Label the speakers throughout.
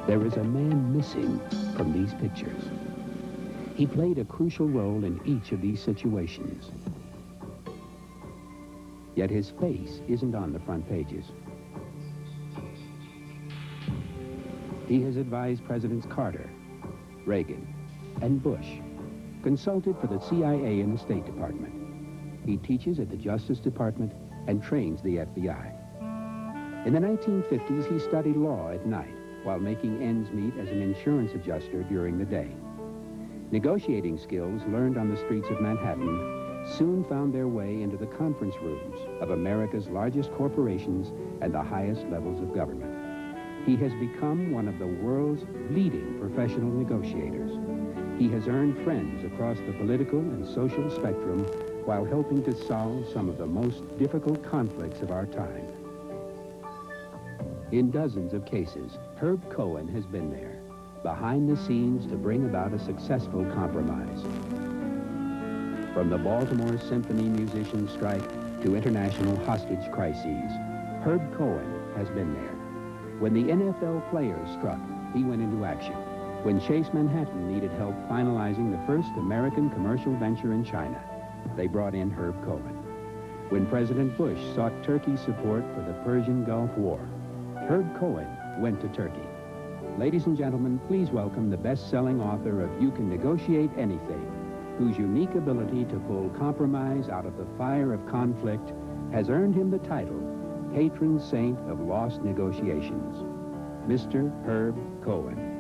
Speaker 1: There is a man missing from these pictures. He played a crucial role in each of these situations. Yet his face isn't on the front pages. He has advised Presidents Carter, Reagan, and Bush, consulted for the CIA and the State Department. He teaches at the Justice Department and trains the FBI. In the 1950s, he studied law at night while making ends meet as an insurance adjuster during the day. Negotiating skills learned on the streets of Manhattan soon found their way into the conference rooms of America's largest corporations and the highest levels of government. He has become one of the world's leading professional negotiators. He has earned friends across the political and social spectrum while helping to solve some of the most difficult conflicts of our time. In dozens of cases, Herb Cohen has been there, behind the scenes to bring about a successful compromise. From the Baltimore Symphony musicians' strike to international hostage crises, Herb Cohen has been there. When the NFL players struck, he went into action. When Chase Manhattan needed help finalizing the first American commercial venture in China, they brought in Herb Cohen. When President Bush sought Turkey's support for the Persian Gulf War, Herb Cohen went to Turkey. Ladies and gentlemen, please welcome the best-selling author of You Can Negotiate Anything, whose unique ability to pull compromise out of the fire of conflict has earned him the title Patron Saint of Lost Negotiations, Mr. Herb Cohen.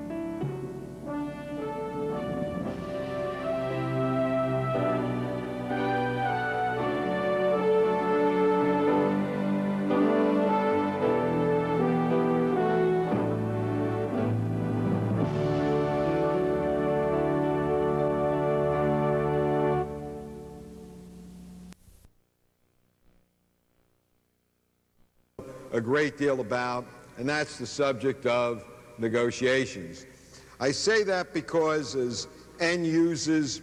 Speaker 2: A great deal about, and that's the subject of negotiations. I say that because as end users,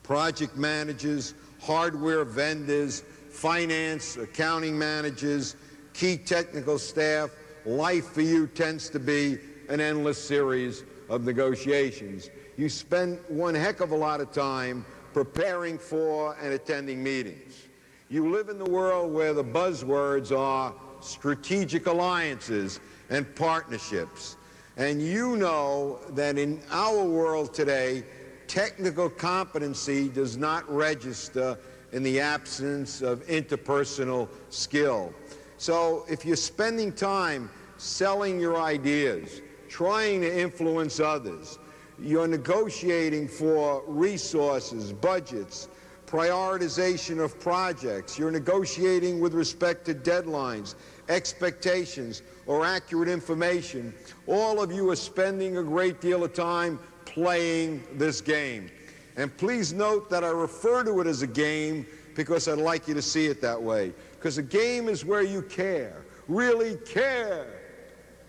Speaker 2: project managers, hardware vendors, finance, accounting managers, key technical staff, life for you tends to be an endless series of negotiations. You spend one heck of a lot of time preparing for and attending meetings. You live in the world where the buzzwords are strategic alliances and partnerships. And you know that in our world today, technical competency does not register in the absence of interpersonal skill. So if you're spending time selling your ideas, trying to influence others, you're negotiating for resources, budgets, prioritization of projects, you're negotiating with respect to deadlines, expectations, or accurate information, all of you are spending a great deal of time playing this game. And please note that I refer to it as a game because I'd like you to see it that way. Because a game is where you care, really care,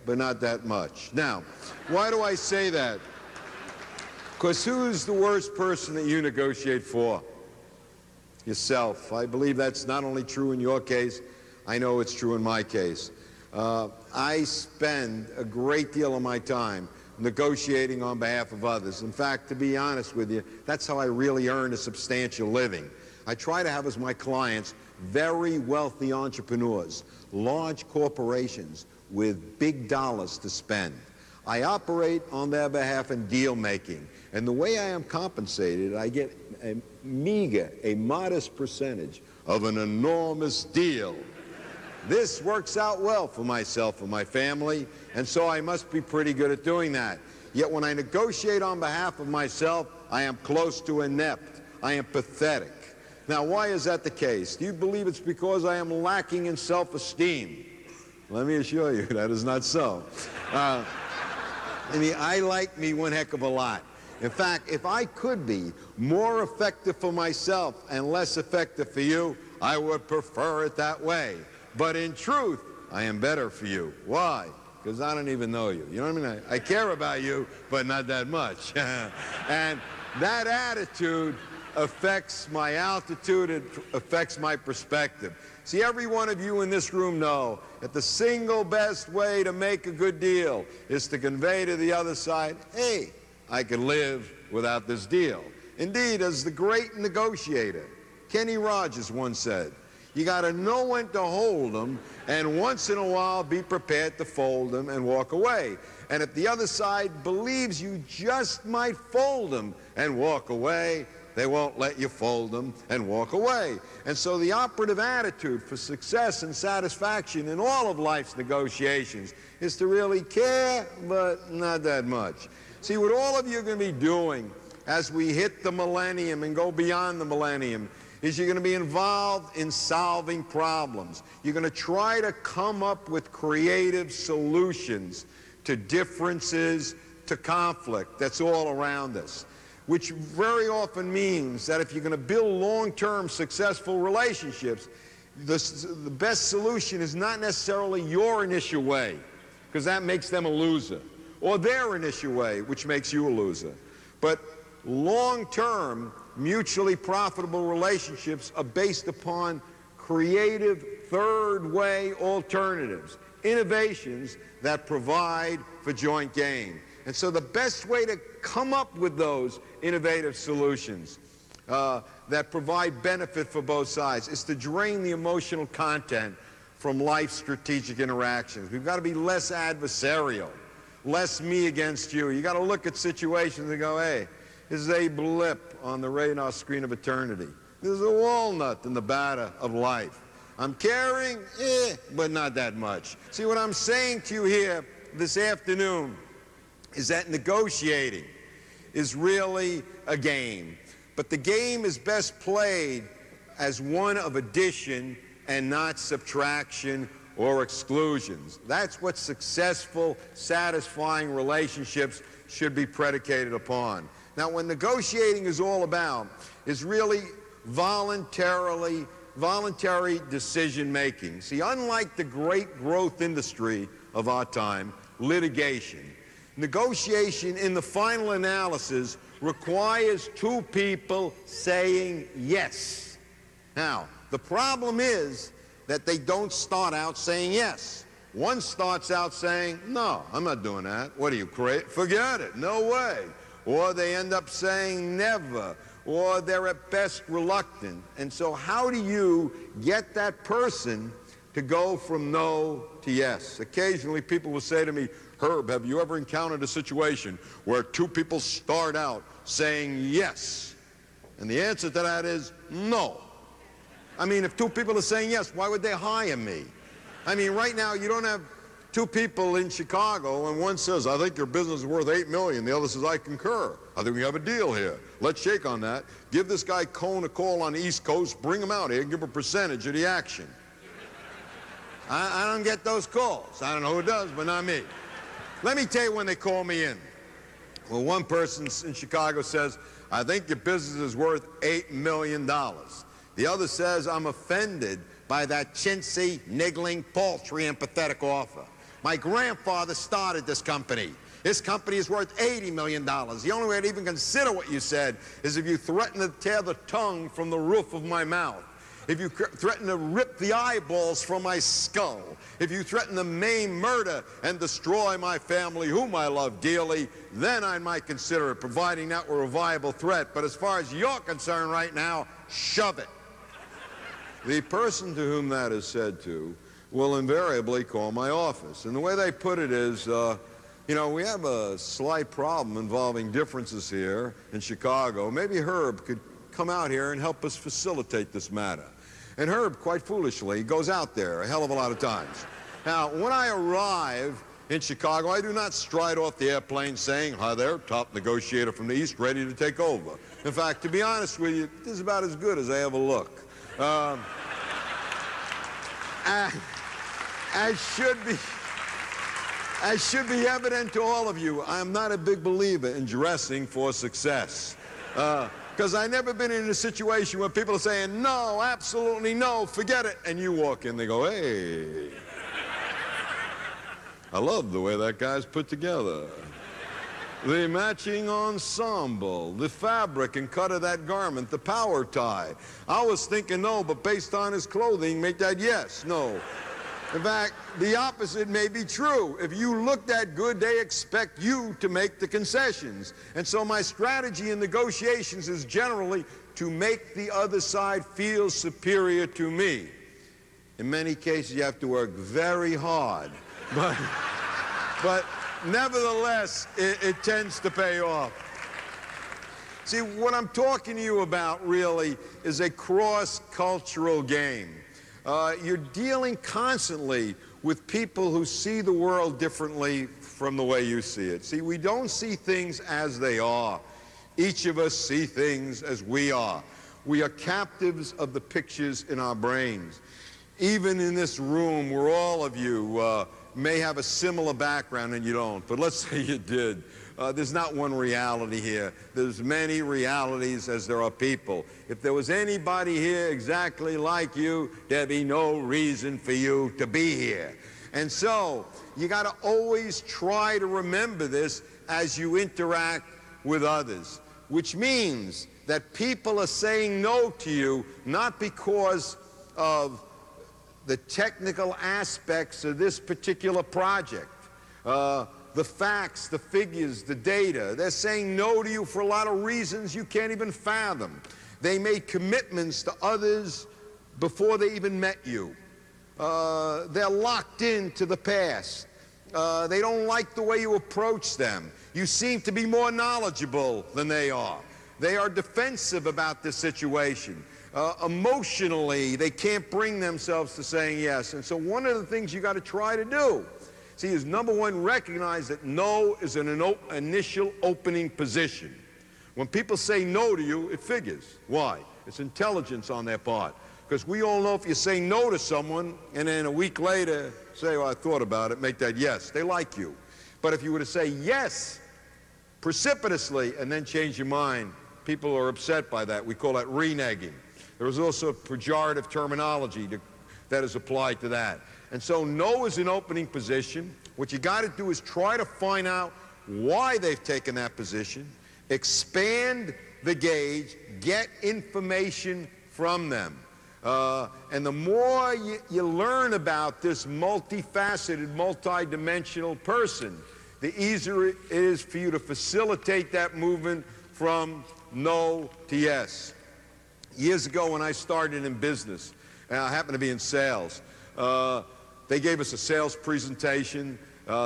Speaker 2: but not that much. Now, why do I say that? Because who's the worst person that you negotiate for? Yourself. I believe that's not only true in your case, I know it's true in my case. I spend a great deal of my time negotiating on behalf of others. In fact, to be honest with you, that's how I really earn a substantial living. I try to have as my clients very wealthy entrepreneurs, large corporations with big dollars to spend. I operate on their behalf in deal making. And the way I am compensated, I get a meager, a modest percentage of an enormous deal. This works out well for myself and my family, and so I must be pretty good at doing that. Yet when I negotiate on behalf of myself, I am close to inept. I am pathetic. Now, why is that the case? Do you believe it's because I am lacking in self-esteem? Let me assure you, that is not so. I like me one heck of a lot. In fact, if I could be more effective for myself and less effective for you, I would prefer it that way. But in truth, I am better for you. Why? Because I don't even know you. You know what I mean? I care about you, but not that much. And that attitude affects my altitude, it affects my perspective. See, every one of you in this room know that the single best way to make a good deal is to convey to the other side, hey, I can live without this deal. Indeed, as the great negotiator, Kenny Rogers once said, you got to know when to hold them, and once in a while be prepared to fold them and walk away. And if the other side believes you just might fold them and walk away, they won't let you fold them and walk away. And so the operative attitude for success and satisfaction in all of life's negotiations is to really care, but not that much. See, what all of you are going to be doing as we hit the millennium and go beyond the millennium is you're going to be involved in solving problems. You're going to try to come up with creative solutions to differences, to conflict that's all around us, which very often means that if you're going to build long-term successful relationships, the best solution is not necessarily your initial way, because that makes them a loser, or their initial way, which makes you a loser. But long-term, mutually profitable relationships are based upon creative third-way alternatives, innovations that provide for joint gain. And so the best way to come up with those innovative solutions that provide benefit for both sides is to drain the emotional content from life's strategic interactions. We've got to be less adversarial, less me against you. You got to look at situations and go, hey, this is a blip on the radar screen of eternity. This is a walnut in the batter of life. I'm caring, but not that much. See, what I'm saying to you here this afternoon is that negotiating is really a game. But the game is best played as one of addition and not subtraction or exclusions. That's what successful, satisfying relationships should be predicated upon. Now, what negotiating is all about is really voluntary decision-making. See, unlike the great growth industry of our time, litigation, negotiation in the final analysis requires two people saying yes. Now, the problem is that they don't start out saying yes. One starts out saying, no, I'm not doing that. What are you, crazy? Forget it. No way. Or they end up saying never, or they're at best reluctant. And so how do you get that person to go from no to yes? Occasionally people will say to me, Herb, have you ever encountered a situation where two people start out saying yes? And the answer to that is no. I mean, if two people are saying yes, why would they hire me? I mean, right now you don't have two people in Chicago, and one says, I think your business is worth $8 million. The other says, I concur. I think we have a deal here. Let's shake on that. Give this guy Cohen a call on the East Coast. Bring him out here. Give a percentage of the action. I don't get those calls. I don't know who does, but not me. Let me tell you when they call me in. Well, one person in Chicago says, I think your business is worth $8 million. The other says, I'm offended by that chintzy, niggling, paltry, and pathetic offer. My grandfather started this company. This company is worth $80 million. The only way to even consider what you said is if you threaten to tear the tongue from the roof of my mouth. If you threaten to rip the eyeballs from my skull. If you threaten to maim, murder, and destroy my family, whom I love dearly, then I might consider it, providing that were a viable threat. But as far as you're concerned right now, shove it. The person to whom that is said to will invariably call my office. And the way they put it is, you know, we have a slight problem involving differences here in Chicago. Maybe Herb could come out here and help us facilitate this matter. And Herb, quite foolishly, goes out there a hell of a lot of times. Now, when I arrive in Chicago, I do not stride off the airplane saying, hi there, top negotiator from the East, ready to take over. In fact, to be honest with you, this is about as good as I ever look. As should be evident to all of you, I'm not a big believer in dressing for success. Because I've never been in a situation where people are saying, no, absolutely no, forget it. And you walk in, they go, hey. I love the way that guy's put together. the matching ensemble, the fabric and cut of that garment, the power tie. I was thinking no, but based on his clothing, make that yes, no. In fact, the opposite may be true. If you look that good, they expect you to make the concessions. And so my strategy in negotiations is generally to make the other side feel superior to me. In many cases, you have to work very hard. But nevertheless, it tends to pay off. See, what I'm talking to you about really is a cross-cultural game. You're dealing constantly with people who see the world differently from the way you see it. See, we don't see things as they are. Each of us see things as we are. We are captives of the pictures in our brains. Even in this room where all of you may have a similar background and you don't, but let's say you did. There's not one reality here. There's many realities as there are people. If there was anybody here exactly like you, there'd be no reason for you to be here. And so you got to always try to remember this as you interact with others, which means that people are saying no to you not because of the technical aspects of this particular project, the facts, the figures, the data. They're saying no to you for a lot of reasons you can't even fathom. They made commitments to others before they even met you. They're locked into the past. They don't like the way you approach them. You seem to be more knowledgeable than they are. They are defensive about this situation. Emotionally, they can't bring themselves to saying yes. And so one of the things you got to try to do, see, is number one, recognize that no is an initial opening position. When people say no to you, it figures. Why? It's intelligence on their part. Because we all know if you say no to someone and then a week later say, well, I thought about it, make that yes, they like you. But if you were to say yes precipitously and then change your mind, people are upset by that. We call that reneging. There is also pejorative terminology that is applied to that. And so no is an opening position. What you got to do is try to find out why they've taken that position, expand the gauge, get information from them. And the more you learn about this multifaceted, multidimensional person, the easier it is for you to facilitate that movement from no to yes. Years ago when I started in business, and I happened to be in sales, they gave us a sales presentation.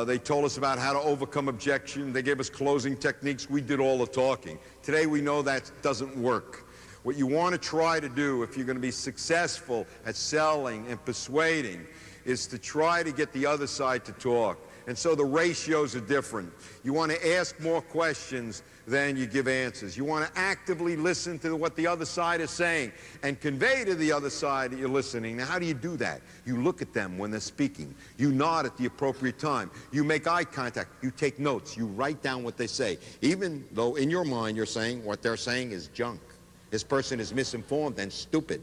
Speaker 2: They told us about how to overcome objection. They gave us closing techniques. We did all the talking. Today we know that doesn't work. What you want to try to do if you're going to be successful at selling and persuading is to try to get the other side to talk. And so the ratios are different. You want to ask more questions than you give answers. You want to actively listen to what the other side is saying and convey to the other side that you're listening. Now, how do you do that? You look at them when they're speaking. You nod at the appropriate time. You make eye contact. You take notes. You write down what they say, even though in your mind you're saying what they're saying is junk. This person is misinformed and stupid.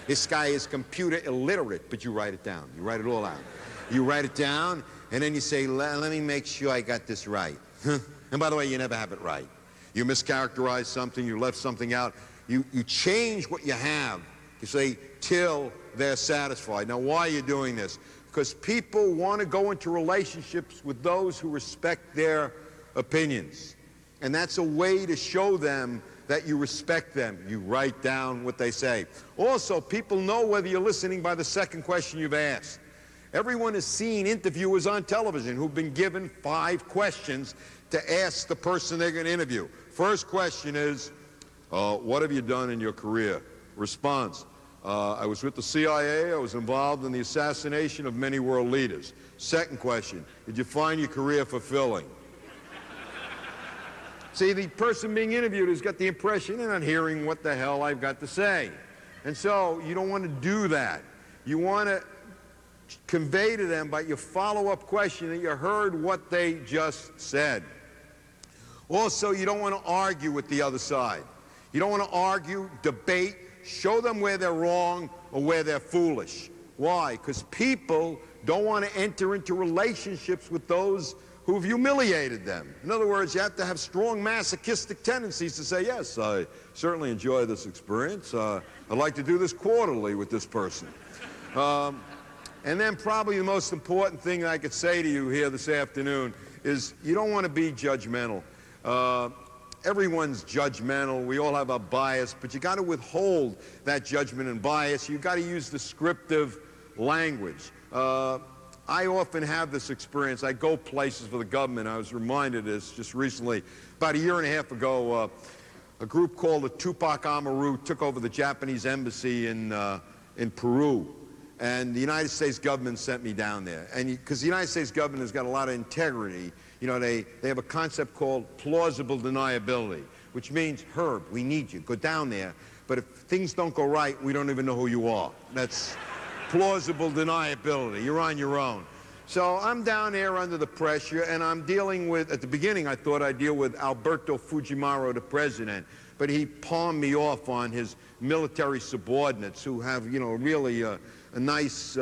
Speaker 2: This guy is computer illiterate, but you write it down. You write it all out. You write it down, and then you say, let me make sure I got this right. And by the way, you never have it right. You mischaracterize something, you left something out. You change what you have. You say, till they're satisfied. Now, why are you doing this? Because people want to go into relationships with those who respect their opinions. And that's a way to show them that you respect them. You write down what they say. Also, people know whether you're listening by the second question you've asked. Everyone has seen interviewers on television who've been given 5 questions to ask the person they're going to interview. First question is, what have you done in your career? Response, I was with the CIA. I was involved in the assassination of many world leaders. Second question, did you find your career fulfilling? See, the person being interviewed has got the impression they're not hearing what the hell I've got to say. And so you don't want to do that. You want to convey to them by your follow-up question that you heard what they just said. Also, you don't want to argue with the other side. You don't want to argue, debate, show them where they're wrong or where they're foolish. Why? Because people don't want to enter into relationships with those who've humiliated them. In other words, you have to have strong masochistic tendencies to say, yes, I certainly enjoy this experience. I'd like to do this quarterly with this person. And then probably the most important thing I could say to you here this afternoon is you don't want to be judgmental. Everyone's judgmental. We all have a bias, but you got to withhold that judgment and bias. You got to use descriptive language. I often have this experience. I go places for the government. I was reminded of this just recently. About a year and a half ago, a group called the Tupac Amaru took over the Japanese embassy in Peru. And the United States government sent me down there. And because the United States government has got a lot of integrity, you know, they have a concept called plausible deniability, which means, Herb, we need you. Go down there. But if things don't go right, we don't even know who you are. That's plausible deniability. You're on your own. So I'm down there under the pressure, and I'm dealing with, at the beginning, I thought I'd deal with Alberto Fujimori, the president. But he palmed me off on his military subordinates who have, you know, really a nice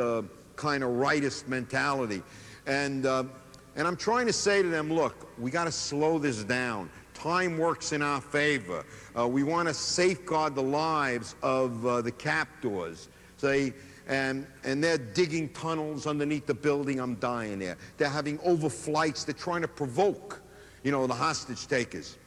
Speaker 2: kind of rightist mentality. And I'm trying to say to them, look, we got to slow this down. Time works in our favor. We want to safeguard the lives of the captors. And they're digging tunnels underneath the building. I'm dying there. They're having overflights. They're trying to provoke, you know, the hostage takers.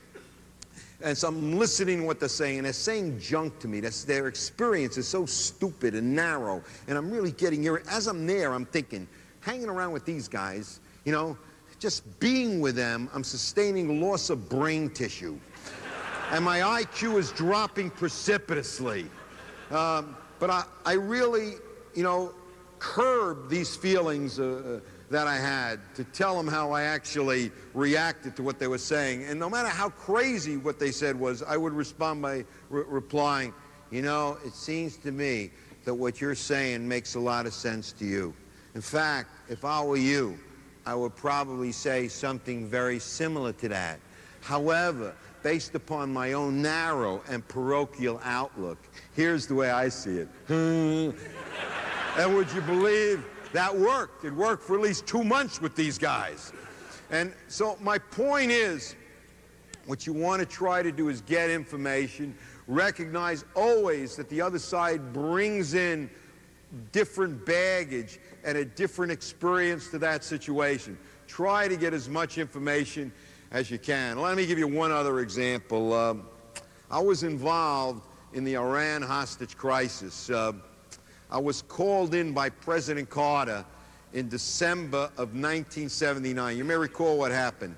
Speaker 2: And so I'm listening to what they're saying, and they're saying junk to me. Their experience is so stupid and narrow, and I'm really getting irritated. As I'm there, I'm thinking, hanging around with these guys, you know, just being with them, I'm sustaining loss of brain tissue. And my IQ is dropping precipitously. But I really, you know, curbed these feelings that I had to tell them how I actually reacted to what they were saying. And no matter how crazy what they said was, I would respond by replying, you know, it seems to me that what you're saying makes a lot of sense to you. In fact, if I were you, I would probably say something very similar to that. However, based upon my own narrow and parochial outlook, here's the way I see it. And would you believe that worked? It worked for at least 2 months with these guys. And so my point is, what you want to try to do is get information, recognize always that the other side brings in different baggage and a different experience to that situation. Try to get as much information as you can. Let me give you one other example. I was involved in the Iran hostage crisis. I was called in by President Carter in December of 1979. You may recall what happened.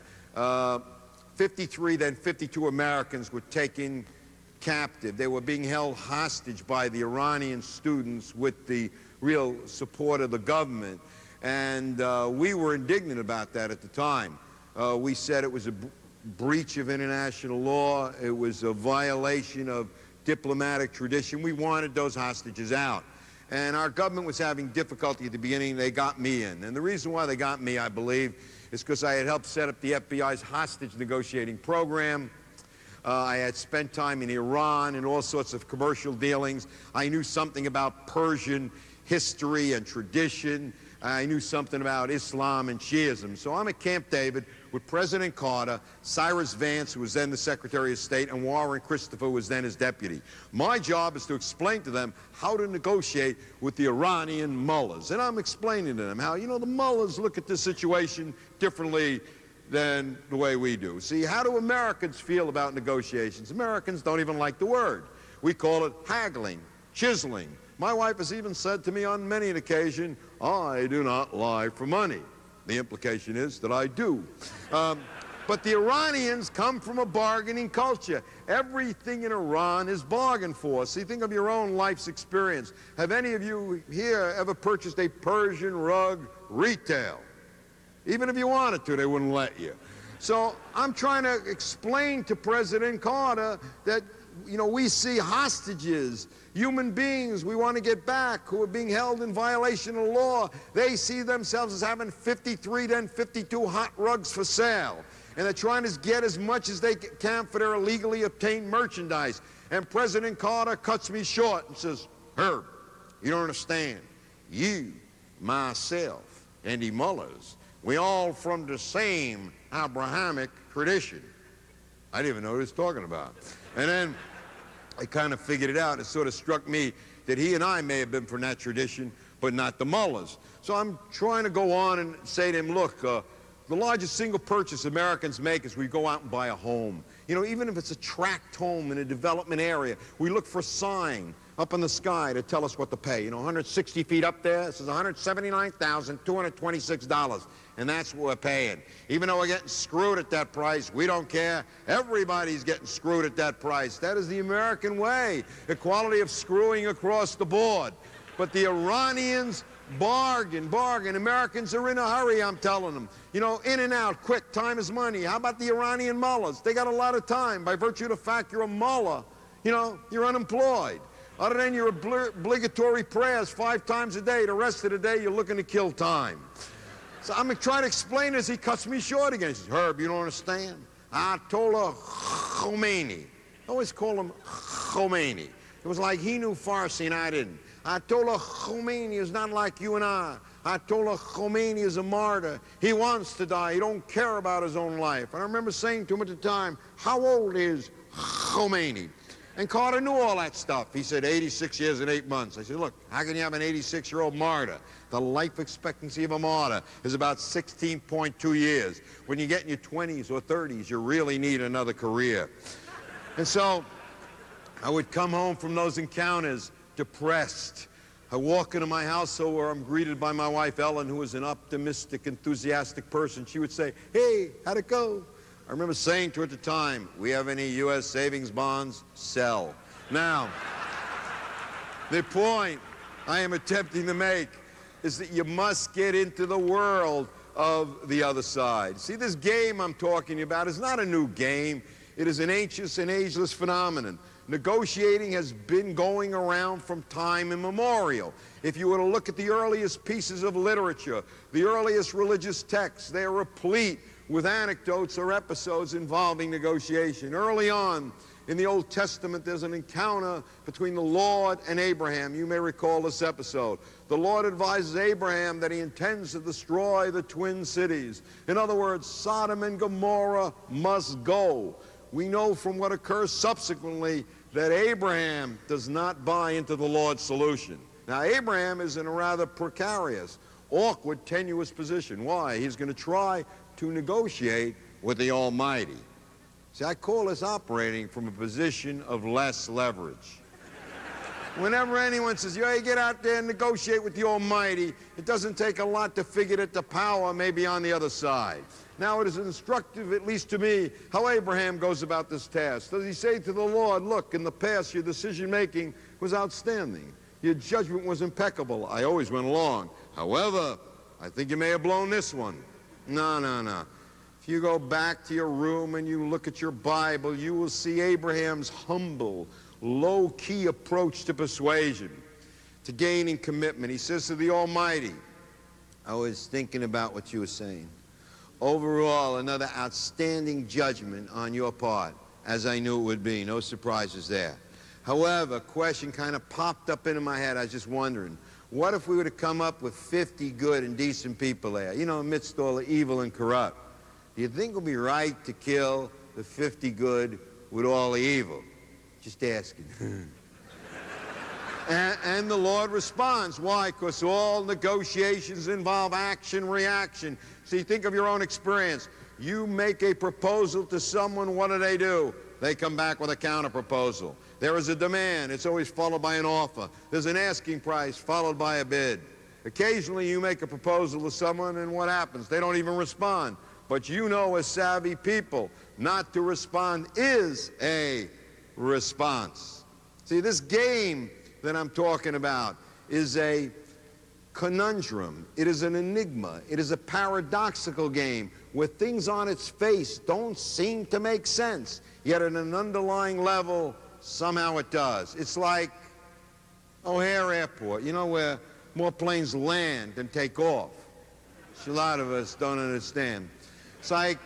Speaker 2: 53, then 52 Americans were taken captive. They were being held hostage by the Iranian students with the real support of the government. And we were indignant about that at the time. We said it was a breach of international law. It was a violation of diplomatic tradition. We wanted those hostages out. And our government was having difficulty at the beginning. They got me in. And the reason why they got me, I believe, is because I had helped set up the FBI's hostage negotiating program. I had spent time in Iran and all sorts of commercial dealings. I knew something about Persian history and tradition. I knew something about Islam and Shiism. So I'm at Camp David with President Carter, Cyrus Vance, who was then the Secretary of State, and Warren Christopher, who was then his deputy. My job is to explain to them how to negotiate with the Iranian mullahs. And I'm explaining to them how, you know, the mullahs look at this situation differently than the way we do. See, how do Americans feel about negotiations? Americans don't even like the word. We call it haggling, chiseling. My wife has even said to me on many an occasion, I do not lie for money. The implication is that I do. But the Iranians come from a bargaining culture. Everything in Iran is bargained for. See, think of your own life's experience. Have any of you here ever purchased a Persian rug retail? Even if you wanted to, they wouldn't let you. So I'm trying to explain to President Carter that, you know, we see hostages, human beings we want to get back who are being held in violation of law. They see themselves as having 53, then 52 hot rugs for sale. And they're trying to get as much as they can for their illegally obtained merchandise. And President Carter cuts me short and says, Herb, you don't understand. You, myself, and the mullahs, We all from the same Abrahamic tradition. I didn't even know what he was talking about. And then I kind of figured it out. It sort of struck me that he and I may have been from that tradition, but not the mullahs. So I'm trying to go on and say to him, look, the largest single purchase Americans make is we go out and buy a home. You know, even if it's a tract home in a development area, we look for a sign up in the sky to tell us what to pay. You know, 160 feet up there, it says $179,226. And that's what we're paying. Even though we're getting screwed at that price, we don't care. Everybody's getting screwed at that price. That is the American way. Equality of screwing across the board. But the Iranians bargain. Americans are in a hurry, I'm telling them. You know, in and out, quick, time is money. How about the Iranian mullahs? They got a lot of time. By virtue of the fact you're a mullah, you know, you're unemployed. Other than your obligatory prayers 5 times a day, the rest of the day you're looking to kill time. So I'm trying to explain this. He cuts me short again. He says, Herb, you don't understand? Ayatollah Khomeini. I always call him Khomeini. It was like he knew Farsi and I didn't. Ayatollah Khomeini is not like you and I. Ayatollah Khomeini is a martyr. He wants to die. He don't care about his own life. And I remember saying to him at the time, how old is Khomeini? And Carter knew all that stuff. He said 86 years and 8 months. I said, look, how can you have an 86-year-old martyr? The life expectancy of a martyr is about 16.2 years. When you get in your 20s or 30s, you really need another career. And so I would come home from those encounters depressed. I walk into my house where I'm greeted by my wife, Ellen, who is an optimistic, enthusiastic person. She would say, hey, how'd it go? I remember saying to her at the time, we have any U.S. savings bonds? Sell. Now, the point I am attempting to make is that you must get into the world of the other side. See, this game I'm talking about is not a new game. It is an ancient and ageless phenomenon. Negotiating has been going around from time immemorial. If you were to look at the earliest pieces of literature, the earliest religious texts, they are replete with anecdotes or episodes involving negotiation. Early on in the Old Testament, there's an encounter between the Lord and Abraham. You may recall this episode. The Lord advises Abraham that he intends to destroy the twin cities. In other words, Sodom and Gomorrah must go. We know from what occurs subsequently that Abraham does not buy into the Lord's solution. Now, Abraham is in a rather precarious, awkward, tenuous position. Why? He's going to try to negotiate with the Almighty. See, I call this operating from a position of less leverage. Whenever anyone says, you get out there and negotiate with the Almighty, it doesn't take a lot to figure that the power may be on the other side. Now, it is instructive, at least to me, how Abraham goes about this task. Does he say to the Lord, look, in the past your decision-making was outstanding. Your judgment was impeccable. I always went along. However, I think you may have blown this one. No. If you go back to your room and you look at your Bible, you will see Abraham's humble, low-key approach to persuasion, to gaining commitment. He says to the Almighty, I was thinking about what you were saying. Overall, another outstanding judgment on your part, as I knew it would be. No surprises there. However, a question kind of popped up into my head. I was just wondering, what if we were to come up with 50 good and decent people there, you know, amidst all the evil and corrupt? Do you think it would be right to kill the 50 good with all the evil? Just asking. And the Lord responds. Why? Because all negotiations involve action, reaction. See, think of your own experience. You make a proposal to someone, what do? They come back with a counter-proposal. There is a demand. It's always followed by an offer. There's an asking price followed by a bid. Occasionally, you make a proposal to someone, and what happens? They don't even respond. But you know, as savvy people, not to respond is a response. See, this game that I'm talking about is a conundrum. It is an enigma. It is a paradoxical game where things on its face don't seem to make sense, yet at an underlying level, somehow it does. It's like O'Hare Airport, you know, where more planes land than take off. Which a lot of us don't understand. It's like,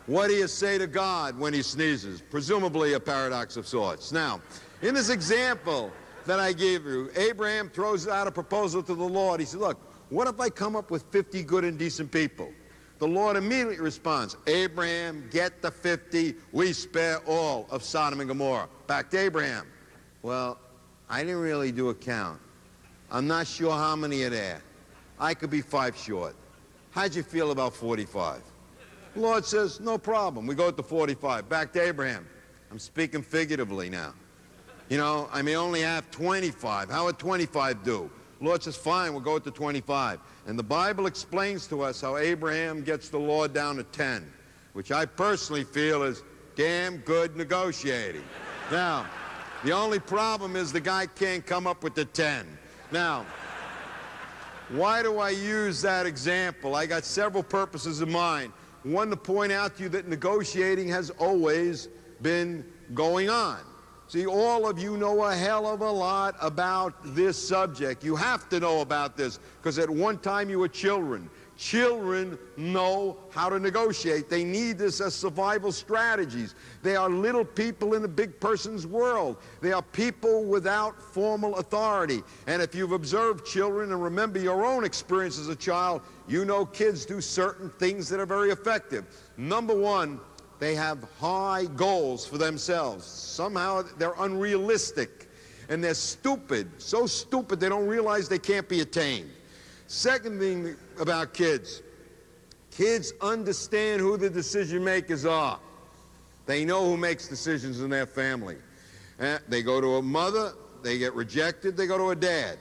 Speaker 2: what do you say to God when he sneezes? Presumably a paradox of sorts. Now, in this example, that I gave you. Abraham throws out a proposal to the Lord. He said, look, what if I come up with 50 good and decent people? The Lord immediately responds, Abraham, get the 50, we spare all of Sodom and Gomorrah. Back to Abraham. Well, I didn't really do a count. I'm not sure how many are there. I could be 5 short. How'd you feel about 45? The Lord says, no problem. We go to 45. Back to Abraham. I'm speaking figuratively now. You know, I may only have 25. How would 25 do? The Lord says, fine, we'll go to 25. And the Bible explains to us how Abraham gets the Lord down to 10, which I personally feel is damn good negotiating. Now, the only problem is the guy can't come up with the 10. Now, why do I use that example? I got several purposes in mind. One, to point out to you that negotiating has always been going on. See, all of you know a hell of a lot about this subject. You have to know about this, because at one time you were children. Children know how to negotiate. They need this as survival strategies. They are little people in a big person's world. They are people without formal authority. And if you've observed children and remember your own experience as a child, you know kids do certain things that are very effective. Number one, they have high goals for themselves. Somehow they're unrealistic and they're stupid, so stupid they don't realize they can't be attained. Second thing about kids, kids understand who the decision makers are. They know who makes decisions in their family. They go to a mother, they get rejected, they go to a dad.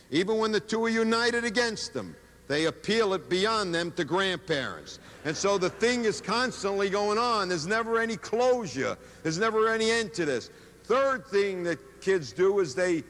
Speaker 2: Even when the two are united against them, they appeal it beyond them to grandparents. And so the thing is constantly going on. There's never any closure. There's never any end to this. Third thing that kids do is they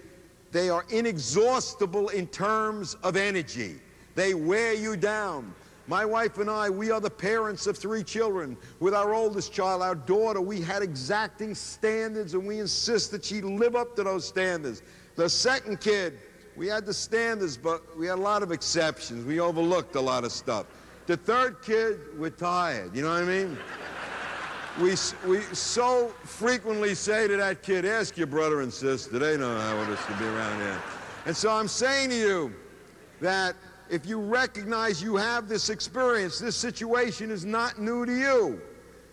Speaker 2: are inexhaustible in terms of energy. They wear you down. My wife and I, we are the parents of 3 children. With our oldest child, our daughter, we had exacting standards, and we insist that she live up to those standards. The second kid, we had the standards, but we had a lot of exceptions. We overlooked a lot of stuff. The third kid, we're tired. You know what I mean? We so frequently say to that kid, ask your brother and sister. They know how it is to be around here. And so I'm saying to you that if you recognize you have this experience, this situation is not new to you.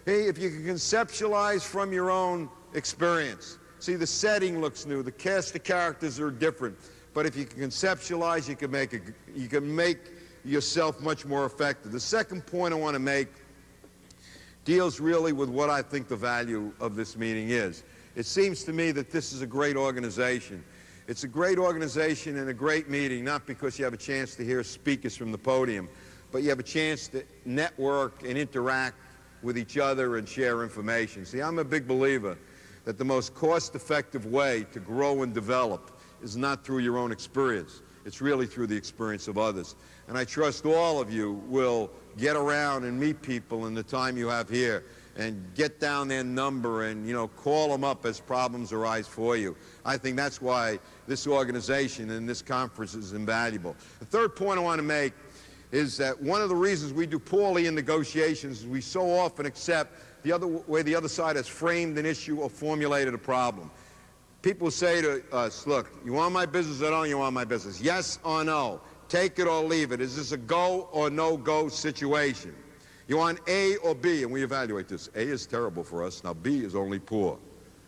Speaker 2: Hey, if you can conceptualize from your own experience. See, the setting looks new. The cast of characters are different. But if you can conceptualize, you can make yourself much more effective. The second point I want to make deals really with what I think the value of this meeting is. It seems to me that this is a great organization. It's a great organization and a great meeting, not because you have a chance to hear speakers from the podium, but you have a chance to network and interact with each other and share information. See, I'm a big believer that the most cost-effective way to grow and develop is not through your own experience. It's really through the experience of others. And I trust all of you will get around and meet people in the time you have here and get down their number and, you know, call them up as problems arise for you. I think that's why this organization and this conference is invaluable. The third point I want to make is that one of the reasons we do poorly in negotiations is we so often accept the other way the other side has framed an issue or formulated a problem. People say to us, look, you want my business or don't you want my business? Yes or no? Take it or leave it. Is this a go or no-go situation? You want A or B? And we evaluate this. A is terrible for us. Now B is only poor.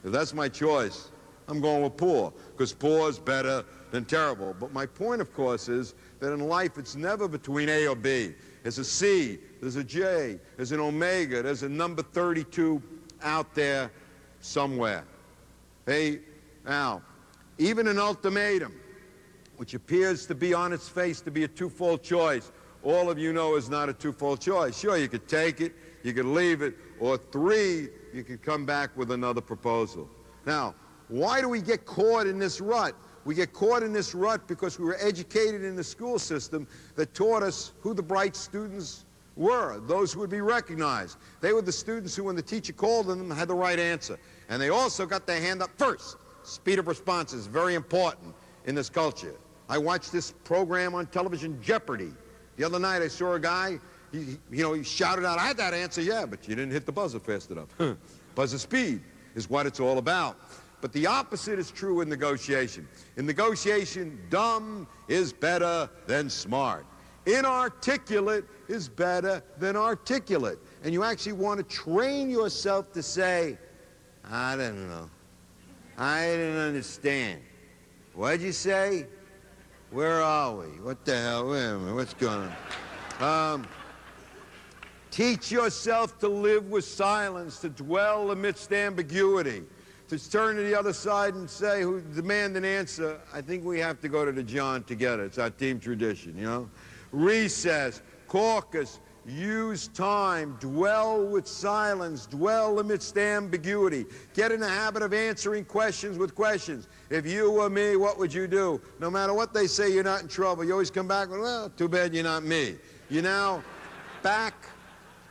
Speaker 2: If that's my choice, I'm going with poor, because poor is better than terrible. But my point, of course, is that in life it's never between A or B. There's a C, there's a J, there's an omega, there's a number 32 out there somewhere. Hey, now, even an ultimatum, which appears to be on its face to be a twofold choice, all of you know is not a twofold choice. Sure, you could take it, you could leave it, or 3, you could come back with another proposal. Now, why do we get caught in this rut? We get caught in this rut because we were educated in the school system that taught us who the bright students were, those who would be recognized. They were the students who, when the teacher called on them, had the right answer. And they also got their hand up first. Speed of response is very important in this culture. I watched this program on television, Jeopardy! The other night I saw a guy, he shouted out, I had that answer, yeah, but you didn't hit the buzzer fast enough. Buzzer speed is what it's all about. But the opposite is true in negotiation. In negotiation, dumb is better than smart. Inarticulate is better than articulate. And you actually want to train yourself to say, I don't know. I didn't understand. What'd you say? Where are we? What the hell? Wait a minute. What's going on? Teach yourself to live with silence, to dwell amidst ambiguity, to turn to the other side and say, who demand an answer. I think we have to go to the John together. It's our team tradition, you know? Recess, caucus, use time, dwell with silence, dwell amidst ambiguity. Get in the habit of answering questions with questions. If you were me, what would you do? No matter what they say, you're not in trouble. You always come back with, well, too bad you're not me. You're now back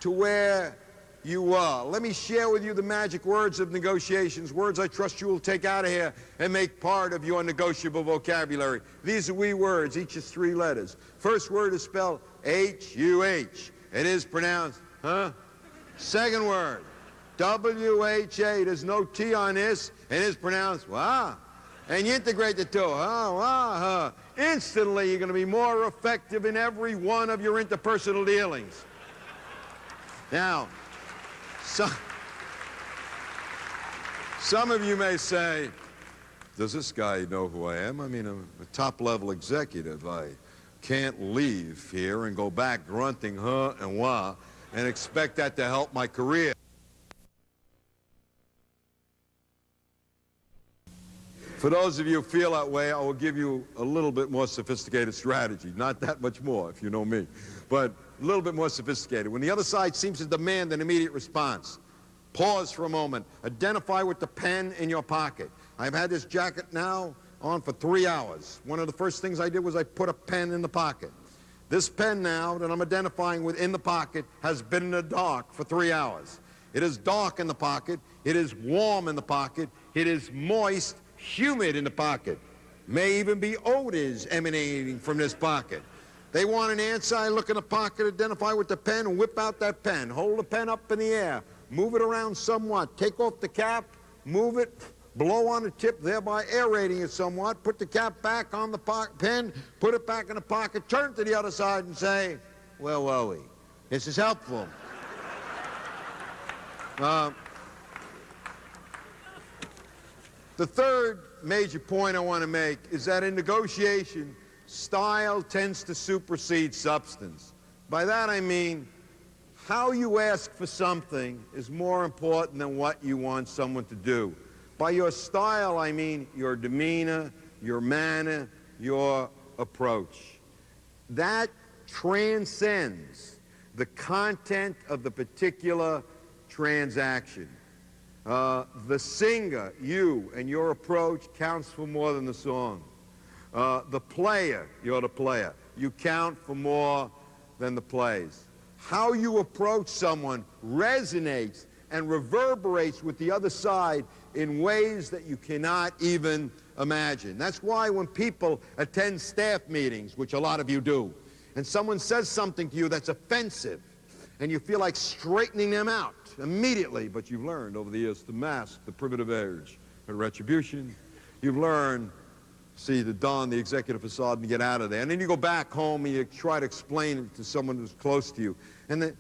Speaker 2: to where you were. Let me share with you the magic words of negotiations, words I trust you will take out of here and make part of your negotiable vocabulary. These are wee words, each is 3 letters. First word is spelled H-U-H. It is pronounced, huh? Second word, W-H-A. There's no T on this. It is pronounced, wah. And you integrate the two, huh, wah, huh. Instantly, you're going to be more effective in every one of your interpersonal dealings. Now, some of you may say, does this guy know who I am? I mean, I'm a top-level executive. I can't leave here and go back grunting huh and wah and expect that to help my career. For those of you who feel that way, I will give you a little bit more sophisticated strategy. Not that much more, if you know me, but a little bit more sophisticated. When the other side seems to demand an immediate response, pause for a moment. Identify with the pen in your pocket. I've had this jacket now on for 3 hours. One of the first things I did was I put a pen in the pocket. This pen now that I'm identifying with in the pocket has been in the dark for 3 hours. It is dark in the pocket. It is warm in the pocket. It is moist, humid in the pocket. May even be odors emanating from this pocket. They want an answer. I look in the pocket, identify with the pen, and whip out that pen. Hold the pen up in the air. Move it around somewhat. Take off the cap, move it, blow on the tip, thereby aerating it somewhat. Put the cap back on the pen, put it back in the pocket, turn to the other side and say, where were we? This is helpful. The third major point I want to make is that in negotiation, style tends to supersede substance. By that I mean, how you ask for something is more important than what you want someone to do. By your style, I mean your demeanor, your manner, your approach. That transcends the content of the particular transaction. The singer, you, and your approach counts for more than the song. The player, you're the player. You count for more than the plays. How you approach someone resonates and reverberates with the other side in ways that you cannot even imagine. That's why when people attend staff meetings, which a lot of you do, and someone says something to you that's offensive, and you feel like straightening them out immediately, but you've learned over the years to mask the primitive urge of retribution. You've learned, see, to don the executive facade and get out of there. And then you go back home and you try to explain it to someone who's close to you. And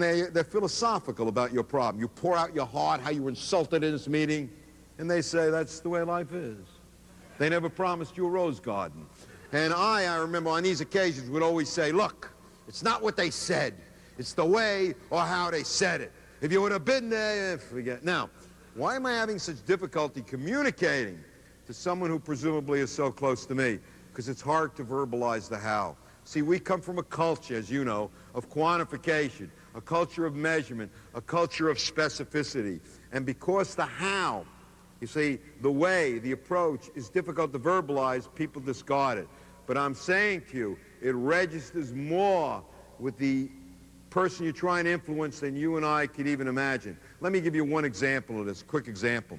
Speaker 2: they're philosophical about your problem. You pour out your heart, how you were insulted in this meeting, and they say that's the way life is. They never promised you a rose garden. And I remember on these occasions would always say, look, it's not what they said. It's the way or how they said it. If you would have been there, forget. Now, why am I having such difficulty communicating to someone who presumably is so close to me? Because it's hard to verbalize the how. See, we come from a culture, as you know, of quantification, a culture of measurement, a culture of specificity. And because the how, you see, the way, the approach is difficult to verbalize, people discard it. But I'm saying to you, it registers more with the person you're trying to influence than you and I could even imagine. Let me give you one example of this, quick example.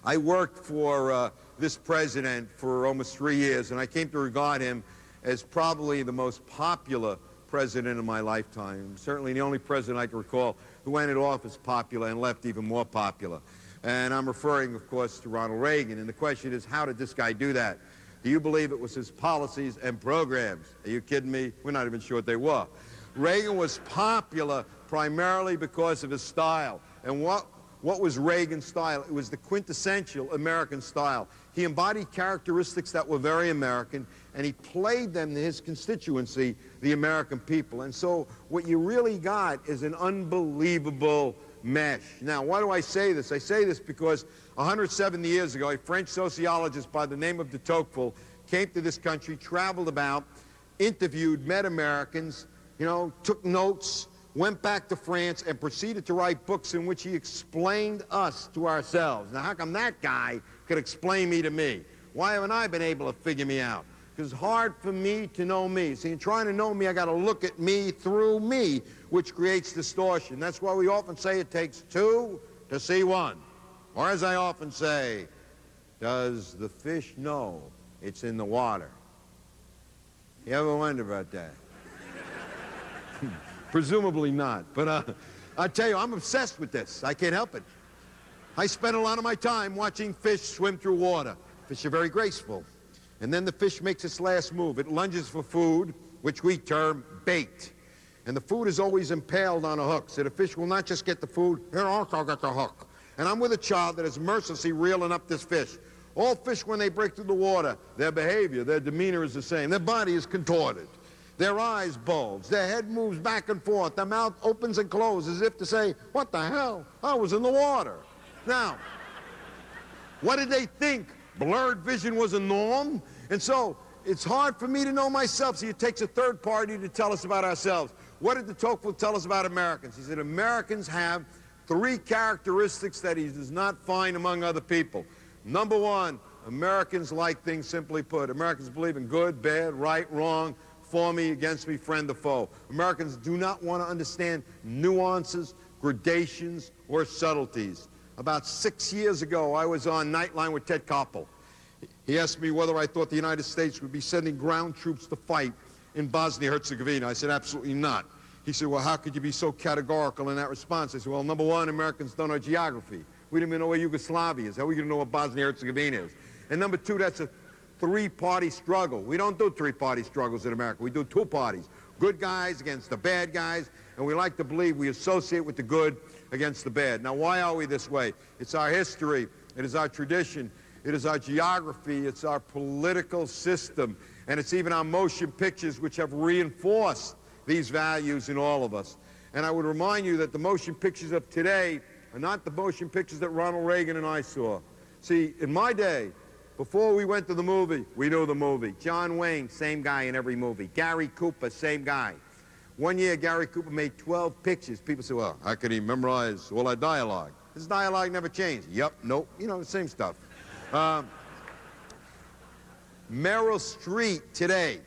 Speaker 2: I worked for this president for almost 3 years, and I came to regard him as probably the most popular president in my lifetime. Certainly the only president I can recall who entered office popular and left even more popular. And I'm referring, of course, to Ronald Reagan. And the question is, how did this guy do that? Do you believe it was his policies and programs? Are you kidding me? We're not even sure what they were. Reagan was popular primarily because of his style. And what was Reagan's style? It was the quintessential American style. He embodied characteristics that were very American, and he played them to his constituency, the American people. And so what you really got is an unbelievable mesh. Now, why do I say this? I say this because 170 years ago, a French sociologist by the name of de Tocqueville came to this country, traveled about, interviewed, met Americans, took notes, went back to France, and proceeded to write books in which he explained us to ourselves. Now, how come that guy could explain me to me? Why haven't I been able to figure me out? Because it's hard for me to know me. See, in trying to know me, I got to look at me through me, which creates distortion. That's why we often say it takes two to see one. Or as I often say, does the fish know it's in the water? You ever wonder about that? Presumably not. But I tell you, I'm obsessed with this. I can't help it. I spend a lot of my time watching fish swim through water. Fish are very graceful. And then the fish makes its last move. It lunges for food, which we term bait. And the food is always impaled on a hook. So the fish will not just get the food, here also get the hook. And I'm with a child that is mercilessly reeling up this fish. All fish, when they break through the water, their behavior, their demeanor is the same. Their body is contorted. Their eyes bulge. Their head moves back and forth. Their mouth opens and closes as if to say, what the hell? I was in the water. Now, what did they think? Blurred vision was a norm? And so it's hard for me to know myself. See, it takes a third party to tell us about ourselves. What did de Tocqueville tell us about Americans? He said Americans have three characteristics that he does not find among other people. Number one, Americans like things simply put. Americans believe in good, bad, right, wrong, for me, against me, friend or foe. Americans do not want to understand nuances, gradations, or subtleties. About 6 years ago, I was on Nightline with Ted Koppel. He asked me whether I thought the United States would be sending ground troops to fight in Bosnia-Herzegovina. I said, absolutely not. He said, well, how could you be so categorical in that response? I said, well, number one, Americans don't know geography. We didn't even know where Yugoslavia is. How are we going to know what Bosnia-Herzegovina is? And number two, that's a three-party struggle. We don't do three-party struggles in America. We do two parties. Good guys against the bad guys, and we like to believe we associate with the good against the bad. Now, why are we this way? It's our history. It is our tradition. It is our geography. It's our political system. And it's even our motion pictures which have reinforced these values in all of us. And I would remind you that the motion pictures of today are not the motion pictures that Ronald Reagan and I saw. See, in my day, before we went to the movie, we knew the movie. John Wayne, same guy in every movie. Gary Cooper, same guy. One year, Gary Cooper made 12 pictures. People say, well, how could he memorize all that dialogue? His dialogue never changed. Yep, nope, the same stuff. Meryl Streep today,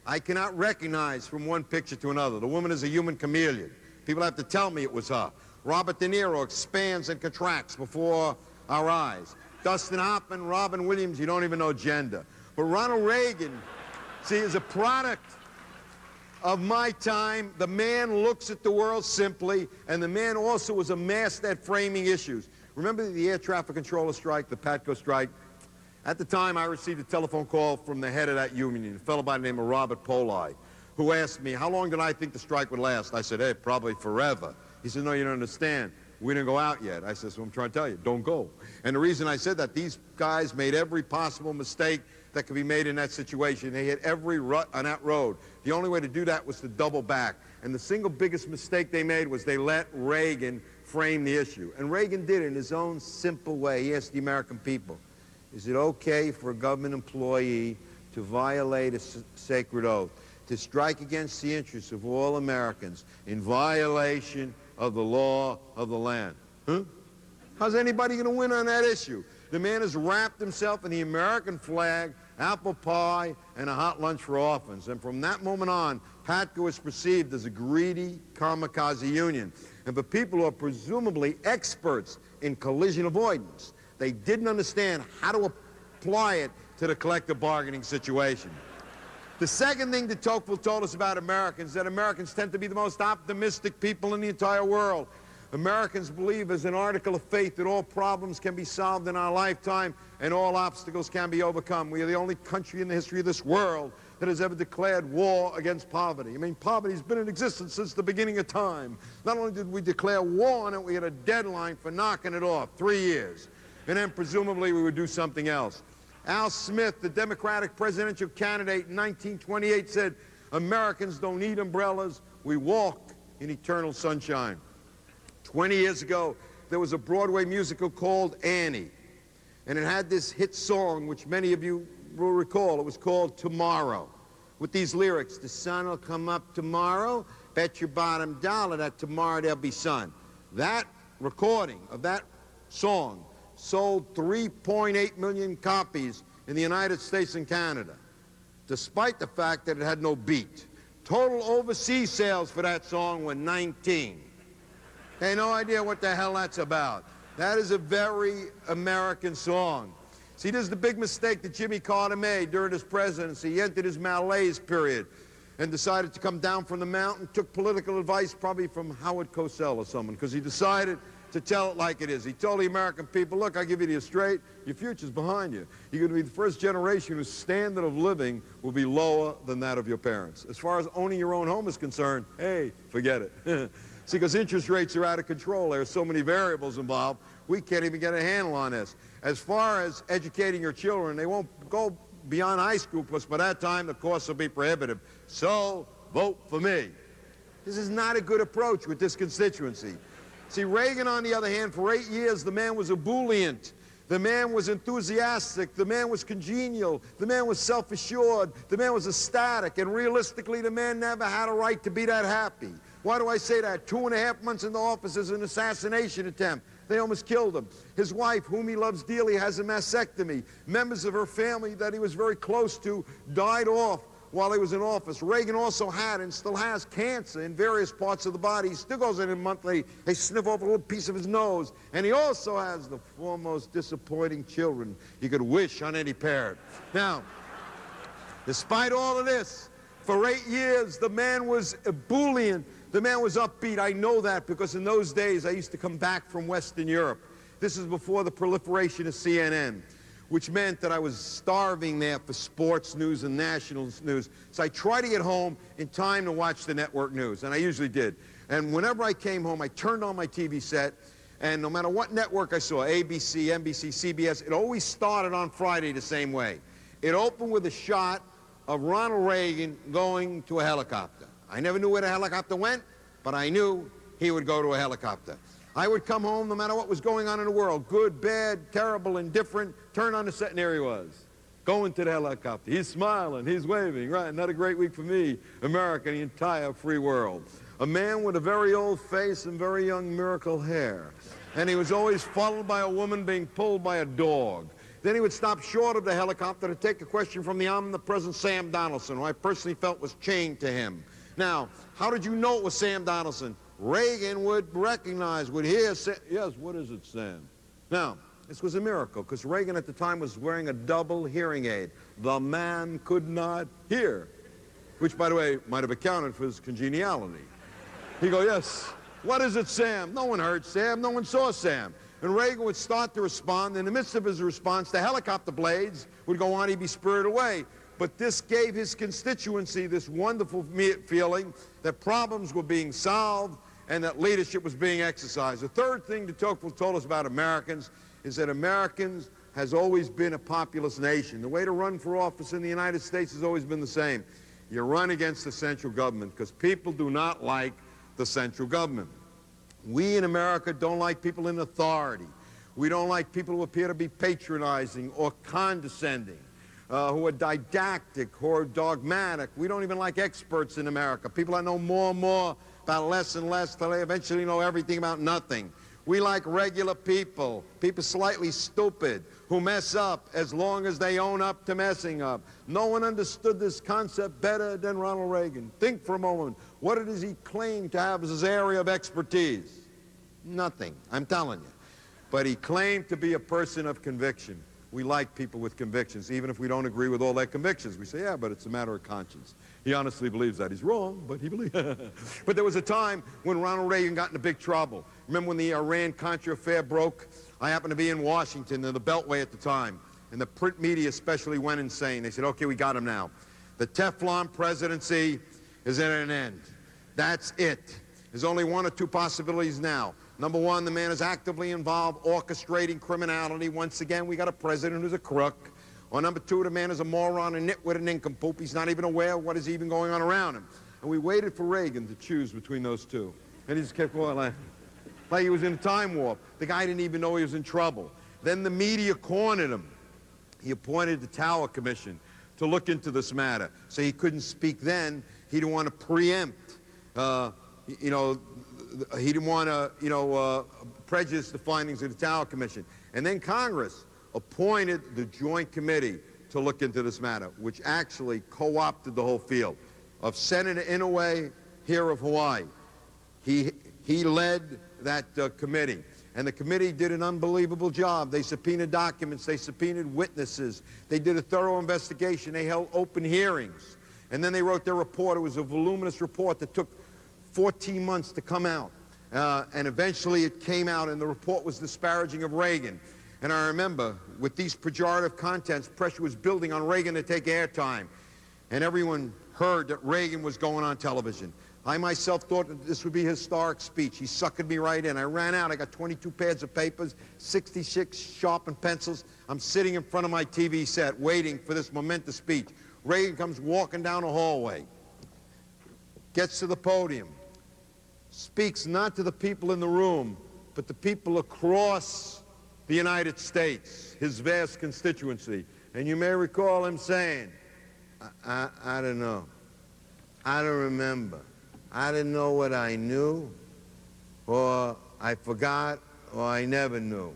Speaker 2: I cannot recognize from one picture to another. The woman is a human chameleon. People have to tell me it was her. Robert De Niro expands and contracts before our eyes. Dustin Hoffman, Robin Williams, you don't even know gender. But Ronald Reagan, see, is a product of my time. The man looks at the world simply, and the man also was a master at framing issues. Remember the air traffic controller strike, the PATCO strike? At the time, I received a telephone call from the head of that union, a fellow by the name of Robert Poli, who asked me, how long did I think the strike would last? I said, hey, probably forever. He said, no, you don't understand. We didn't go out yet. I said, so I'm trying to tell you, don't go. And the reason I said that, these guys made every possible mistake that could be made in that situation. They hit every rut on that road. The only way to do that was to double back. And the single biggest mistake they made was they let Reagan frame the issue. And Reagan did it in his own simple way. He asked the American people, is it okay for a government employee to violate a sacred oath, to strike against the interests of all Americans in violation of the law of the land? Huh? How's anybody going to win on that issue? The man has wrapped himself in the American flag, apple pie, and a hot lunch for orphans. And from that moment on, PATCO is perceived as a greedy kamikaze union. And for people who are presumably experts in collision avoidance, they didn't understand how to apply it to the collective bargaining situation. The second thing de Tocqueville told us about Americans is that Americans tend to be the most optimistic people in the entire world. Americans believe as an article of faith that all problems can be solved in our lifetime and all obstacles can be overcome. We are the only country in the history of this world that has ever declared war against poverty. I mean, poverty's been in existence since the beginning of time. Not only did we declare war on it, we had a deadline for knocking it off, 3 years. And then presumably we would do something else. Al Smith, the Democratic presidential candidate in 1928, said, Americans don't need umbrellas, we walk in eternal sunshine. 20 years ago, there was a Broadway musical called Annie, and it had this hit song, which many of you will recall. It was called Tomorrow, with these lyrics: the sun will come up tomorrow, bet your bottom dollar that tomorrow there'll be sun. That recording of that song sold 3.8 million copies in the United States and Canada, despite the fact that it had no beat. Total overseas sales for that song were 19. They had no idea what the hell that's about. That is a very American song. See, this is the big mistake that Jimmy Carter made during his presidency. He entered his malaise period and decided to come down from the mountain, took political advice probably from Howard Cosell or someone, because he decided to tell it like it is. He told the American people, look, I'll give you this straight, your future's behind you. You're going to be the first generation whose standard of living will be lower than that of your parents. As far as owning your own home is concerned, hey, forget it. See, because interest rates are out of control. There are so many variables involved, we can't even get a handle on this. As far as educating your children, they won't go beyond high school, because by that time the costs will be prohibitive. So, vote for me. This is not a good approach with this constituency. See, Reagan, on the other hand, for 8 years, the man was ebullient. The man was enthusiastic. The man was congenial. The man was self-assured. The man was ecstatic. And realistically, the man never had a right to be that happy. Why do I say that? 2.5 months in the office is an assassination attempt. They almost killed him. His wife, whom he loves dearly, has a mastectomy. Members of her family that he was very close to died off while he was in office. Reagan also had and still has cancer in various parts of the body. He still goes in monthly. They sniff off a little piece of his nose. And he also has the four most disappointing children you could wish on any parent. Now, despite all of this, for 8 years, the man was ebullient. The man was upbeat. I know that because in those days, I used to come back from Western Europe. This is before the proliferation of CNN, which meant that I was starving there for sports news and national news. So I tried to get home in time to watch the network news, and I usually did. And whenever I came home, I turned on my TV set, and no matter what network I saw, ABC, NBC, CBS, it always started on Friday the same way. It opened with a shot of Ronald Reagan going to a helicopter. I never knew where the helicopter went, but I knew he would go to a helicopter. I would come home no matter what was going on in the world, good, bad, terrible, indifferent, turn on the set and there he was, going to the helicopter. He's smiling, he's waving, right? Another great week for me, America, the entire free world. A man with a very old face and very young miracle hair. And he was always followed by a woman being pulled by a dog. Then he would stop short of the helicopter to take a question from the omnipresent Sam Donaldson, who I personally felt was chained to him. Now, how did you know it was Sam Donaldson? Reagan would recognize, would hear, say, yes, what is it, Sam? Now, this was a miracle, because Reagan at the time was wearing a double hearing aid. The man could not hear, which, by the way, might have accounted for his congeniality. He'd go, yes, what is it, Sam? No one heard Sam, no one saw Sam. And Reagan would start to respond. In the midst of his response, the helicopter blades would go on, he'd be spirited away. But this gave his constituency this wonderful feeling that problems were being solved and that leadership was being exercised. The third thing de Tocqueville told us about Americans is that Americans has always been a populist nation. The way to run for office in the United States has always been the same. You run against the central government because people do not like the central government. We in America don't like people in authority. We don't like people who appear to be patronizing or condescending. Who are didactic, who are dogmatic. We don't even like experts in America. People that know more and more about less and less till they eventually know everything about nothing. We like regular people, people slightly stupid, who mess up as long as they own up to messing up. No one understood this concept better than Ronald Reagan. Think for a moment. What does he claim to have as his area of expertise? Nothing, I'm telling you. But he claimed to be a person of conviction. we like people with convictions, even if we don't agree with all their convictions. We say, yeah, but it's a matter of conscience. He honestly believes that. He's wrong, but he believes. But there was a time when Ronald Reagan got into big trouble. Remember when the Iran-Contra affair broke? I happened to be in Washington, in the Beltway at the time, and the print media especially went insane. They said, okay, we got him now. The Teflon presidency is at an end. That's it. There's only one or two possibilities now. Number one, the man is actively involved, orchestrating criminality. Once again, we got a president who's a crook. Or number two, the man is a moron, a nitwit, an nincompoop. He's not even aware of what is even going on around him. And we waited for Reagan to choose between those two. And he just kept going like he was in a time warp. The guy didn't even know he was in trouble. Then the media cornered him. He appointed the Tower Commission to look into this matter. So he couldn't speak then. He didn't want to preempt, he didn't want to, prejudice the findings of the Tower Commission. And then Congress appointed the Joint Committee to look into this matter, which actually co-opted the whole field. Of Senator Inouye, here of Hawaii, he led that committee. And the committee did an unbelievable job. They subpoenaed documents. They subpoenaed witnesses. They did a thorough investigation. They held open hearings. And then they wrote their report. It was a voluminous report that took 14 months to come out. And eventually it came out, and the report was disparaging of Reagan. And I remember, with these pejorative contents, pressure was building on Reagan to take airtime. And everyone heard that Reagan was going on television. I myself thought that this would be a historic speech. He suckered me right in. I ran out. I got 22 pads of papers, 66 sharpened pencils. I'm sitting in front of my TV set waiting for this momentous speech. Reagan comes walking down the hallway, gets to the podium, speaks not to the people in the room, but the people across the United States, his vast constituency. And you may recall him saying, I don't know. I don't remember. I didn't know what I knew, or I forgot, or I never knew.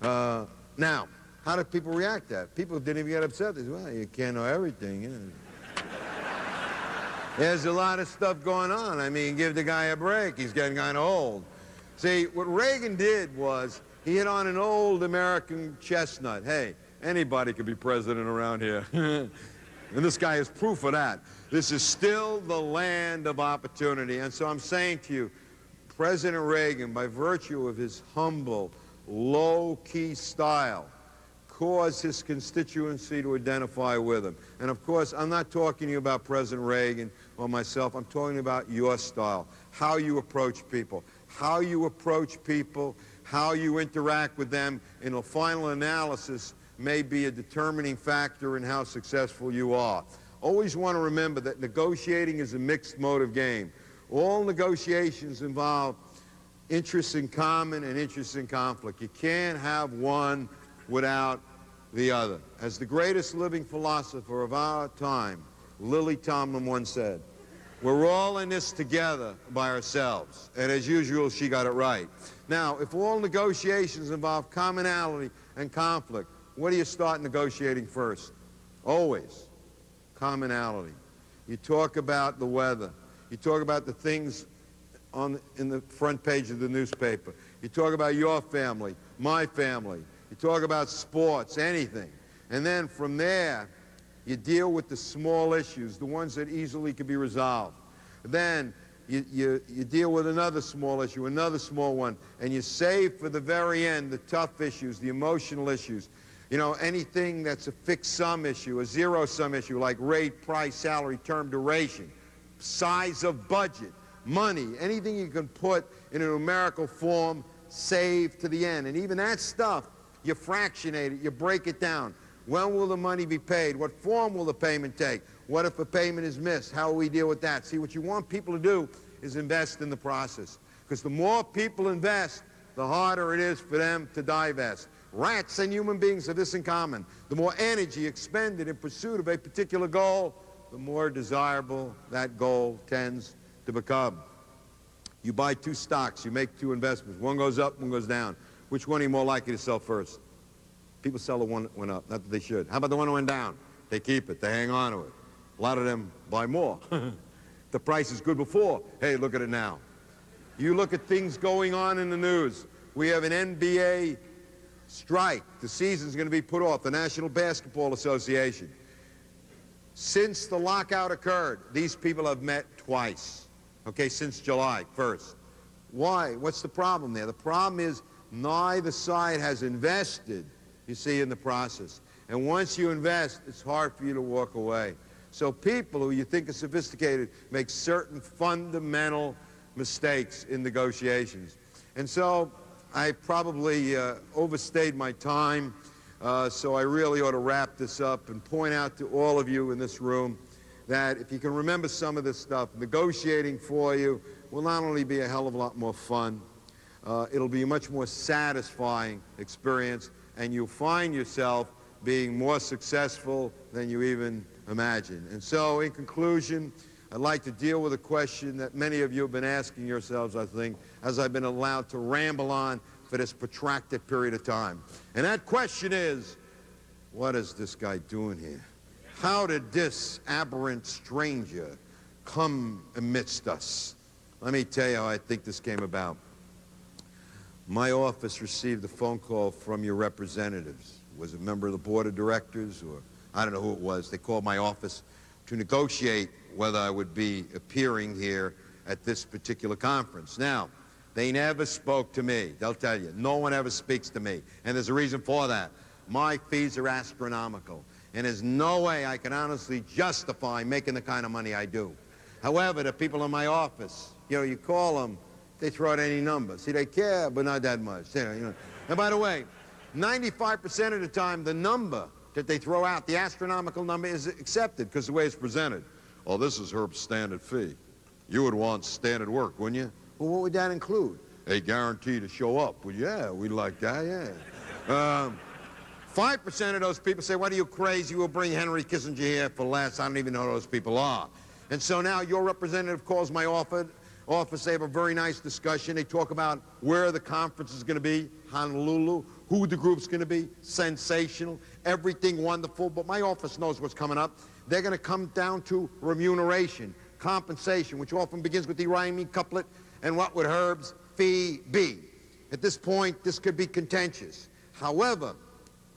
Speaker 2: Now, how did people react to that? People didn't even get upset. They said, well, you can't know everything. Yeah. There's a lot of stuff going on. I mean, give the guy a break. He's getting kind of old. See, what Reagan did was he hit on an old American chestnut. Hey, anybody could be president around here. And this guy is proof of that. This is still the land of opportunity. And so I'm saying to you, President Reagan, by virtue of his humble, low-key style, caused his constituency to identify with him. And of course, I'm not talking to you about President Reagan or myself. I'm talking about your style, how you approach people, how you interact with them. In a final analysis, may be a determining factor in how successful you are. Always want to remember that negotiating is a mixed motive game. All negotiations involve interests in common and interests in conflict. You can't have one without the other. As the greatest living philosopher of our time, Lily Tomlin, once said, we're all in this together by ourselves. And as usual, she got it right. Now, if all negotiations involve commonality and conflict, what do you start negotiating first? Always. Commonality. You talk about the weather. You talk about the things in the front page of the newspaper. You talk about your family, my family. You talk about sports, anything. And then from there, you deal with the small issues, the ones that easily can be resolved. Then you deal with another small issue, another small one, and you save for the very end the tough issues, the emotional issues. You know, anything that's a fixed sum issue, a zero-sum issue, like rate, price, salary, term, duration, size of budget, money, anything you can put in a numerical form, save to the end. And even that stuff, you fractionate it, you break it down. When will the money be paid? What form will the payment take? What if a payment is missed? How will we deal with that? See, what you want people to do is invest in the process. Because the more people invest, the harder it is for them to divest. Rats and human beings have this in common. The more energy expended in pursuit of a particular goal, the more desirable that goal tends to become. You buy two stocks, you make two investments. One goes up, one goes down. Which one are you more likely to sell first? People sell the one that went up, not that they should. How about the one that went down? They keep it, they hang on to it. A lot of them buy more. The price is good before. Hey, look at it now. You look at things going on in the news. We have an NBA strike. The season's going to be put off. The National Basketball Association. Since the lockout occurred, these people have met twice, okay, since July 1st. Why? What's the problem there? The problem is neither side has invested, you see, in the process. And once you invest, it's hard for you to walk away. So people who you think are sophisticated make certain fundamental mistakes in negotiations. And so I probably overstayed my time, so I really ought to wrap this up and point out to all of you in this room that if you can remember some of this stuff, negotiating for you will not only be a hell of a lot more fun, it'll be a much more satisfying experience, and you'll find yourself being more successful than you even imagined. And so, in conclusion, I'd like to deal with a question that many of you have been asking yourselves, I think, as I've been allowed to ramble on for this protracted period of time. And that question is, what is this guy doing here? How did this aberrant stranger come amidst us? Let me tell you how I think this came about. My office received a phone call from your representatives. Was a member of the board of directors, or I don't know who it was. They called my office to negotiate whether I would be appearing here at this particular conference. Now, they never spoke to me. They'll tell you, no one ever speaks to me. And there's a reason for that. My fees are astronomical. And there's no way I can honestly justify making the kind of money I do. However, the people in my office, you know, you call them, they throw out any number. See, they care, but not that much. You know. And by the way, 95% of the time, the number that they throw out, the astronomical number, is accepted because the way it's presented. Oh, this is Herb's standard fee. You would want standard work, wouldn't you? Well, what would that include? A guarantee to show up. Well, yeah, we'd like that, yeah. 5% of those people say, what are you crazy? We'll bring Henry Kissinger here for less. I don't even know who those people are. And so now your representative calls my office. They have a very nice discussion. They talk about where the conference is going to be, Honolulu, who the group's going to be, sensational, everything wonderful. But my office knows what's coming up. They're going to come down to remuneration, compensation, which often begins with the rhyming couplet, and what would Herb's fee be? At this point, this could be contentious. However,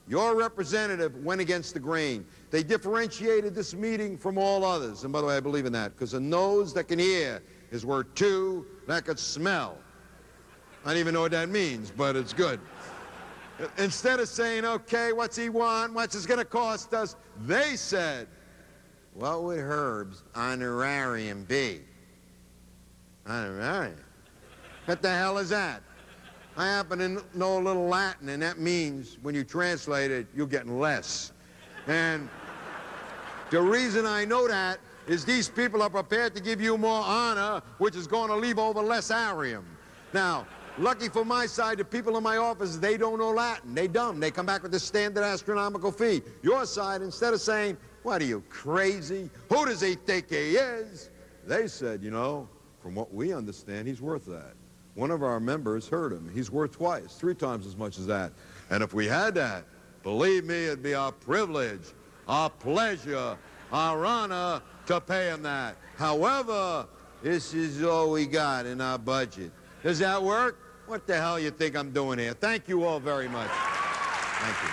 Speaker 2: your representative went against the grain. They differentiated this meeting from all others. And by the way, I believe in that, because a nose that can hear is worth two that could smell. I don't even know what that means, but it's good. Instead of saying, okay, what's he want? What's this going to cost us? They said, what would Herb's honorarium be? Honorarium? What the hell is that? I happen to know a little Latin, and that means when you translate it, you're getting less. And the reason I know that is these people are prepared to give you more honor, which is going to leave over less arium. Now, lucky for my side, the people in my office, they don't know Latin. They dumb. They come back with the standard astronomical fee. Your side, instead of saying, what are you, crazy? Who does he think he is? They said, you know, from what we understand, he's worth that. One of our members heard him. He's worth twice, 3 times as much as that. And if we had that, believe me, it'd be our privilege, our pleasure, our honor to pay him that. However, this is all we got in our budget. Does that work? What the hell you think I'm doing here? Thank you all very much. Thank you.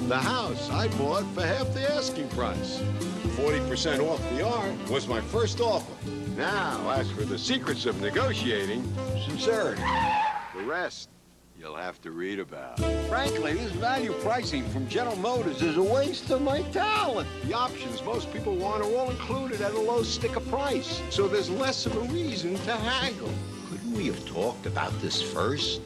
Speaker 3: The house I bought for half the asking price. 40% off the art was my first offer. Now, as for the secrets of negotiating, sincerity. The rest, you'll have to read about. Frankly, this value pricing from General Motors is a waste of my talent. The options most people want are all included at a low sticker price, so there's less of a reason to haggle.
Speaker 4: Couldn't we have talked about this first?